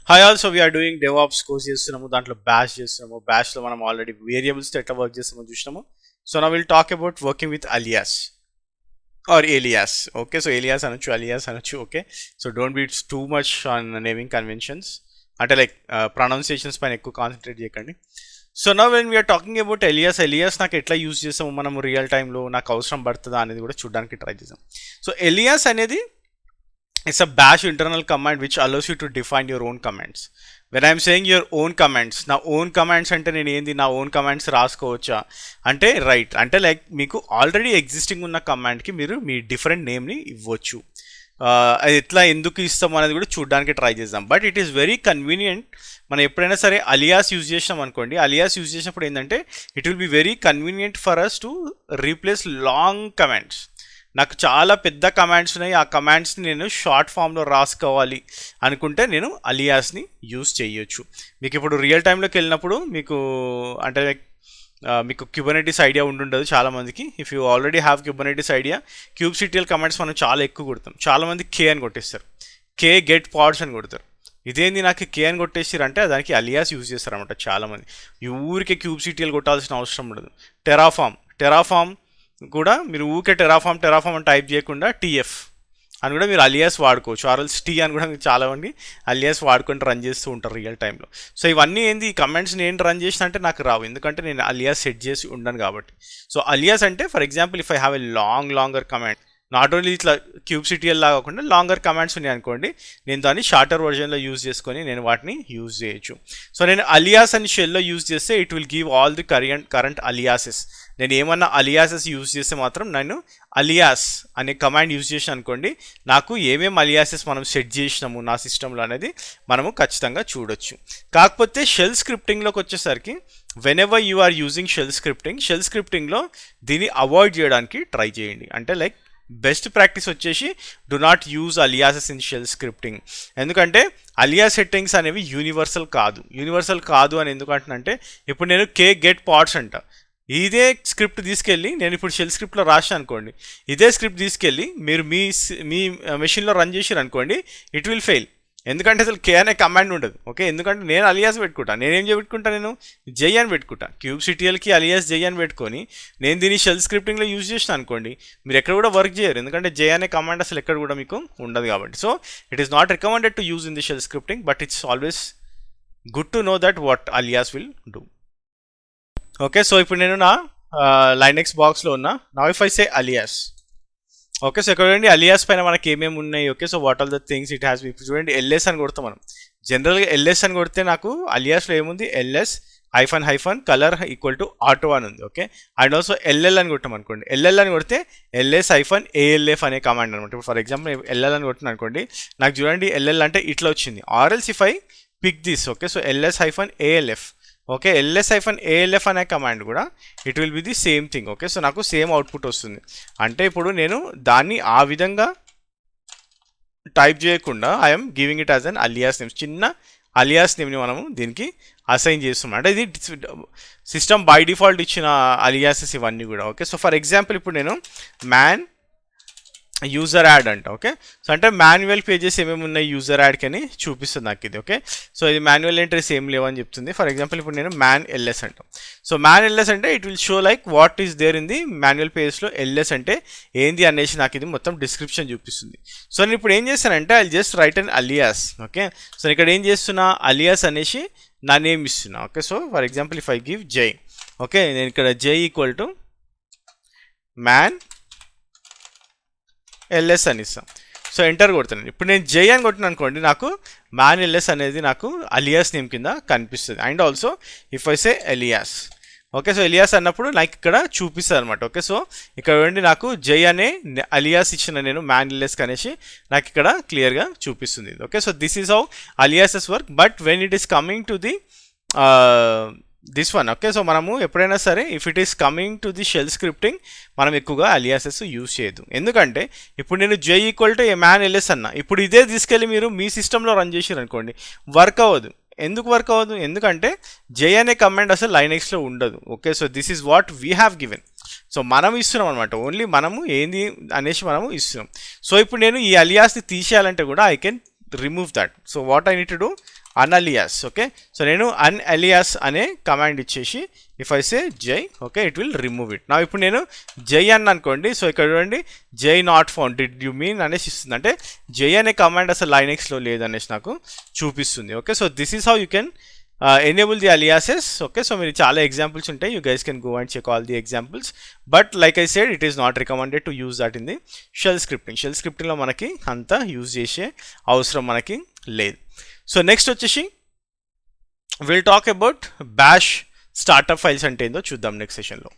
Hi, also we are doing DevOps course చేస్తున్నాము దాంట్లో bash చేస్తున్నాము బ్యాష్లో మనం ఆల్రెడీ వేరియబుల్స్తో ఎట్లా వర్క్ చేస్తామో చూసినాము. సో నా will talk about working with alias or alias. Okay, so alias అనొచ్చు, అలియాస్ అనొచ్చు. Okay, so don't be too much on naming conventions, అంటే లైక్ ప్రొనౌన్సియేషన్స్ పైన ఎక్కువ కాన్సన్ట్రేట్ చేయకండి. సో నా when we are talking about alias నాకు ఎట్లా యూజ్ చేస్తాము మనము రియల్ టైంలో, నాకు అవసరం పడుతుందా అనేది కూడా చూడడానికి ట్రై చేద్దాం. సో ఎలియాస్ అనేది it's a bash internal command which allows you to define your own commands. When I'm saying your own commands, నా ఓన్ కమాండ్స్ అంటే నేను ఏంది, నా ఓన్ కమాండ్స్ రాసుకోవచ్చా అంటే రైట్, అంటే లైక్ మీకు ఆల్రెడీ ఎగ్జిస్టింగ్ ఉన్న కమాండ్కి మీరు మీ డిఫరెంట్ నేమ్ని ఇవ్వచ్చు. అది ఎట్లా ఎందుకు ఇస్తాం అనేది కూడా చూడడానికి ట్రై చేద్దాం. But it is very convenient. మనం ఎప్పుడైనా సరే అలియాస్ యూజ్ చేసినాం అనుకోండి, అలియాస్ యూజ్ చేసినప్పుడు ఏంటంటే it will be very convenient for us to replace long commands. నాకు చాలా పెద్ద కమాండ్స్ ఉన్నాయి, ఆ కమాండ్స్ని నేను షార్ట్ ఫామ్లో రాసుకోవాలి అనుకుంటే నేను అలియాస్ని యూజ్ చేయొచ్చు. మీకు ఇప్పుడు రియల్ టైంలోకి వెళ్ళినప్పుడు మీకు అంటే మీకు క్యూబర్నెటిస్ ఐడియా ఉండుండదు చాలామందికి. If you already have Kubernetes idea, kubectl commands మనం చాలా ఎక్కువ కొడతాం. చాలామంది కే అని కొట్టేస్తారు, కే గెట్ పాడ్స్ అని కొడతారు. ఇదేంది నాకు కే అని కొట్టేసారంటే దానికి అలియాస్ యూజ్ చేస్తారనమాట చాలామంది. ఈ ఊరికే క్యూబ్సిటిఎల్ కొట్టాల్సిన అవసరం ఉండదు. టెరాఫామ్ కూడా మీరు ఊకే టెరాఫామ్ అని టైప్ చేయకుండా టీఎఫ్ అని కూడా మీరు అలియాస్ వాడుకోవచ్చు. ఆర్ఎల్స్ టీ అని కూడా మీరు చాలామంది అలియాస్ వాడుకొని రన్ చేస్తూ ఉంటారు రియల్ టైంలో. సో ఇవన్నీ ఏంది, ఈ కమెంట్స్ నేను రన్ చేసిన అంటే నాకు రావు, ఎందుకంటే నేను అలియాస్ సెట్ చేసి ఉండను కాబట్టి. సో అలియాస్ అంటే for example if I have a longer command, not only ఇట్లా క్యూబ్సిటిఎల్ లాగా కాకుండా లాంగర్ కమాండ్స్ ఉన్నాయి అనుకోండి, నేను దాన్ని షార్టర్ వర్జన్లో యూజ్ చేసుకొని నేను వాటిని యూజ్ చేయొచ్చు. సో నేను అలియాస్ అని షెల్లో యూజ్ చేస్తే it will give all the current aliases. నేను ఏమన్నా అలియాసెస్ యూజ్ చేస్తే మాత్రం నేను అలియాస్ అనే కమాండ్ యూజ్ చేసాను అనుకోండి, నాకు ఏమేమి అలియాసెస్ మనం సెట్ చేసినాము నా సిస్టంలో అనేది మనము ఖచ్చితంగా చూడొచ్చు. కాకపోతే షెల్ స్క్రిప్టింగ్లోకి వచ్చేసరికి whenever you are using shell స్క్రిప్టింగ్లో దీన్ని అవాయిడ్ చేయడానికి ట్రై చేయండి. అంటే లైక్ బెస్ట్ ప్రాక్టీస్ వచ్చేసి do not use aliases in shell scripting. ఎందుకంటే అలియాస్ సెట్టింగ్స్ అనేవి యూనివర్సల్ కాదు అని ఎందుకంటే ఇప్పుడు నేను కే గెట్ పాడ్స్ అంట, ఇదే స్క్రిప్ట్ తీసుకెళ్ళి నేను ఇప్పుడు షెల్ స్క్రిప్ట్లో రాశాను అనుకోండి, ఇదే స్క్రిప్ట్ తీసుకెళ్ళి మీరు మీ మెషిన్లో రన్ చేసారు అనుకోండి, ఇట్ విల్ ఫెయిల్. ఎందుకంటే అసలు కే అనే కమాండ్ ఉండదు. ఓకే, ఎందుకంటే నేను అలియాస్ పెట్టుకుంటాను. నేనేం పెట్టుకుంటాను, నేను జై అని పెట్టుకుంటా. క్యూబ్సిటిఎల్కి అలియాస్ జై అని పెట్టుకొని నేను దీన్ని షెల్ స్క్రిప్టింగ్లో యూజ్ చేసిన అనుకోండి, మీరు ఎక్కడ కూడా వర్క్ చేయరు, ఎందుకంటే జై అనే కమాండ్ అసలు ఎక్కడ కూడా మీకు ఉండదు కాబట్టి. So it is not recommended to use in the shell scripting, but it's always good to know that what alias will do. Okay, so ఇప్పుడు నేను నా లైనెక్స్ బాక్స్లో ఉన్నా. నా if I say alias, okay, so ఇక్కడ చూడండి alias పైన మనకి ఏమేమి ఉన్నాయి. Okay, so what are the things it has. ఇప్పుడు చూడండి ఎల్ఎస్ అని కొడతాం మనం. జనరల్గా ఎల్ఎస్ అని కొడితే నాకు అలియాస్లో ఏముంది, LS hyphen colour equal to auto అని ఉంది. ఓకే, అండ్ ఆల్సో ఎల్ఎల్ అని కొట్టాం అనుకోండి, ఎల్ఎల్ అని కొడితే ఎల్ఎస్ ALF అనే కమాండ్ అనమాట. ఇప్పుడు ఫర్ ఎగ్జాంపుల్ ఎల్ఎల్ అని కొట్టిన అనుకోండి, నాకు చూడండి ఎల్ఎల్ అంటే ఇట్లా వచ్చింది. Or else if I pick this, okay, so LS ALF, okay, LS ALF అనే కమాండ్ కూడా it will be the same thing. Okay, so నాకు సేమ్ అవుట్పుట్ వస్తుంది. అంటే ఇప్పుడు నేను దాన్ని ఆ విధంగా టైప్ చేయకుండా I'm giving it as an alias name, చిన్న అలియాస్ నేమ్ని మనము దీనికి అసైన్ చేస్తున్నాం. అంటే ఇది సిస్టమ్ బై డిఫాల్ట్ ఇచ్చిన అలియాసెస్ ఇవన్నీ కూడా. ఓకే, సో ఫర్ ఎగ్జాంపుల్ ఇప్పుడు నేను మ్యాన్ యూజర్ యాడ్ అంట. ఓకే, సో అంటే మాన్యువల్ పేజెస్ ఏమేమి ఉన్నాయి యూజర్ యాడ్కి అని చూపిస్తుంది నాకు ఇది. ఓకే, సో ఇది మాన్యువల్ ఎంట్రీస్ ఏం లేవని చెప్తుంది. ఫర్ ఎగ్జాంపుల్ ఇప్పుడు నేను మ్యాన్ LS అంటాం. సో మ్యాన్ LS అంటే it will show like what is there in the manual పేజ్లో LS అంటే ఏంది అనేసి నాకు ఇది మొత్తం డిస్క్రిప్షన్ చూపిస్తుంది. సో నేను ఇప్పుడు ఏం చేస్తానంటే I just write an alias. Okay, so ఇక్కడ ఏం చేస్తున్నా, అలియాస్ అనేసి నా నేమ్ ఇస్తున్నా. Okay, so for example if I give Jai, okay, నేను ఇక్కడ Jai equal to man LS అని ఇస్తాం. సో ఎంటర్ కొడుతున్నాను. ఇప్పుడు నేను జై అని కొట్టిన అనుకోండి, నాకు మ్యాన్ LS అనేది నాకు అలియాస్ నేమ్ కింద కనిపిస్తుంది. And also if I say alias, okay, so alias అన్నప్పుడు నాకు ఇక్కడ చూపిస్తుంది అనమాట. ఓకే, సో ఇక్కడ ఉండి నాకు జై అనే అలియాస్ ఇచ్చిన నేను మ్యాన్ LS అనేసి నాకు ఇక్కడ క్లియర్గా చూపిస్తుంది. Okay, so this is how aliases work. But when it is coming to the this one, okay, so మనము ఎప్పుడైనా సరే if it is coming to the shell scripting మనం ఎక్కువగా అలియాసెస్ యూజ్ చేయదు. ఎందుకంటే ఇప్పుడు నేను J equal to a man LS అన్న, ఇప్పుడు ఇదే తీసుకెళ్ళి మీరు మీ సిస్టంలో రన్ చేసారు అనుకోండి, వర్క్ అవ్వదు. ఎందుకు వర్క్ అవ్వదు, ఎందుకంటే జై అనే కమాండ్ అసలు లైనెక్స్లో ఉండదు. Okay, so this is what we have given. So మనం ఇస్తున్నాం అనమాట, ఓన్లీ మనము ఏంది అనేసి మనము ఇస్తున్నాం. సో ఇప్పుడు నేను ఈ అలియాస్ని తీసేయాలంటే కూడా I can remove that. So what I need to do, unalias. Okay, so నేను అన్అలియాస్ అనే కమాండ్ ఇచ్చేసి if I say Jai, okay, it will remove it. నా ఇప్పుడు నేను జై అని అనుకోండి, సో ఇక్కడ చూడండి జై not found, did you mean అనేసి ఇస్తుంది. అంటే జై అనే కమాండ్ అసలు లైనెక్స్లో లేదనేసి నాకు చూపిస్తుంది. Okay, so this is how you can enable the aliases. Okay, so మీరు చాలా ఎగ్జాంపుల్స్ ఉంటాయి, you guys can go and check all the examples, but like I said it is not recommended to use that in the shell scripting లో మనకి అంత use చేసే అవసరం మనకి లేదు. సో నెక్స్ట్ వచ్చేసి will talk about bash startup files అంటే ఏందో చూద్దాం నెక్స్ట్ సెషన్లో.